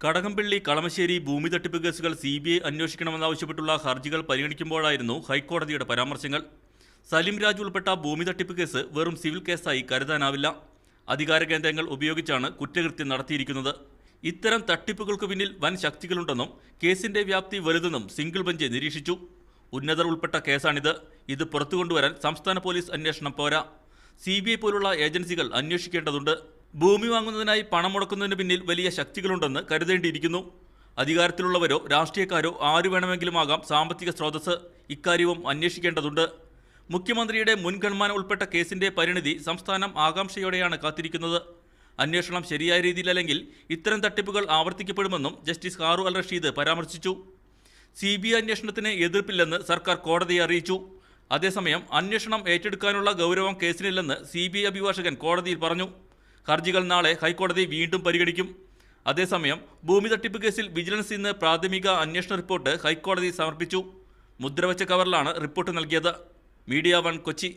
കടകംപള്ളി കളമശ്ശേരി ഭൂമി തട്ടിപ്പ് കേസുകൾ CBI അന്വേഷിക്കണമെന്നാവശ്യപ്പെട്ടുള്ള ഹർജികൾ പരിഗണിക്കുമ്പോഴായിരുന്നു ഹൈക്കോടതിയുടെ പരാമർശങ്ങൾ. സലിം രാജ് ഉൾപ്പെട്ട ഭൂമി തട്ടിപ്പ് കേസ് വെറും സിവിൽ കേസായി കരുതാനാവില്ല. അധികാര കേന്ദ്രങ്ങൾ ഉപയോഗിച്ചാണ് കുറ്റകൃത്യം നടത്തിയിരിക്കുന്നത്. ഇത്തരം തട്ടിപ്പുകൾക്ക് പിന്നിൽ വൻ ശക്തികളുണ്ടെന്നും കേസിന്റെ വ്യാപ്തി വലുതെന്നും സിംഗിൾ ബെഞ്ച് നിരീക്ഷിച്ചു. ഉന്നതർ ഉൾപ്പെട്ട കേസാണിത്. ഇത് പുറത്തുകൊണ്ടുവരാൻ സംസ്ഥാന പോലീസ് അന്വേഷണം പോരാ. CBI പോലുള്ള ഏജൻസികൾ അന്വേഷിക്കേണ്ടതുണ്ട്. ഭൂമി വാങ്ങുന്നതിനായി പണം മുടക്കുന്നതിന് പിന്നിൽ വലിയ ശക്തികളുണ്ടെന്ന് കരുതേണ്ടിയിരിക്കുന്നു. അധികാരത്തിലുള്ളവരോ രാഷ്ട്രീയക്കാരോ ആരു വേണമെങ്കിലുമാകാം സാമ്പത്തിക സ്രോതസ്. ഇക്കാര്യവും അന്വേഷിക്കേണ്ടതുണ്ട്. മുഖ്യമന്ത്രിയുടെ മുൻ ഗൺമാൻ ഉൾപ്പെട്ട കേസിന്റെ പരിണിതി സംസ്ഥാനം ആകാംക്ഷയോടെയാണ് കാത്തിരിക്കുന്നത്. അന്വേഷണം ശരിയായ രീതിയിലല്ലെങ്കിൽ ഇത്തരം തട്ടിപ്പുകൾ ആവർത്തിക്കപ്പെടുമെന്നും ജസ്റ്റിസ് ഹാറു അൽ റഷീദ് പരാമർശിച്ചു. CBI അന്വേഷണത്തിന് എതിർപ്പില്ലെന്ന് സർക്കാർ കോടതിയെ അറിയിച്ചു. അതേസമയം അന്വേഷണം ഏറ്റെടുക്കാനുള്ള ഗൗരവം കേസിനില്ലെന്ന് CBI അഭിഭാഷകൻ കോടതിയിൽ പറഞ്ഞു. ഹർജികൾ നാളെ ഹൈക്കോടതി വീണ്ടും പരിഗണിക്കും. അതേസമയം ഭൂമി തട്ടിപ്പ് കേസിൽ വിജിലൻസ് ഇന്ന് പ്രാഥമിക അന്വേഷണ റിപ്പോർട്ട് ഹൈക്കോടതി സമർപ്പിച്ചു. മുദ്രവച്ച കവറിലാണ് റിപ്പോർട്ട് നൽകിയത്. മീഡിയ 1 കൊച്ചി.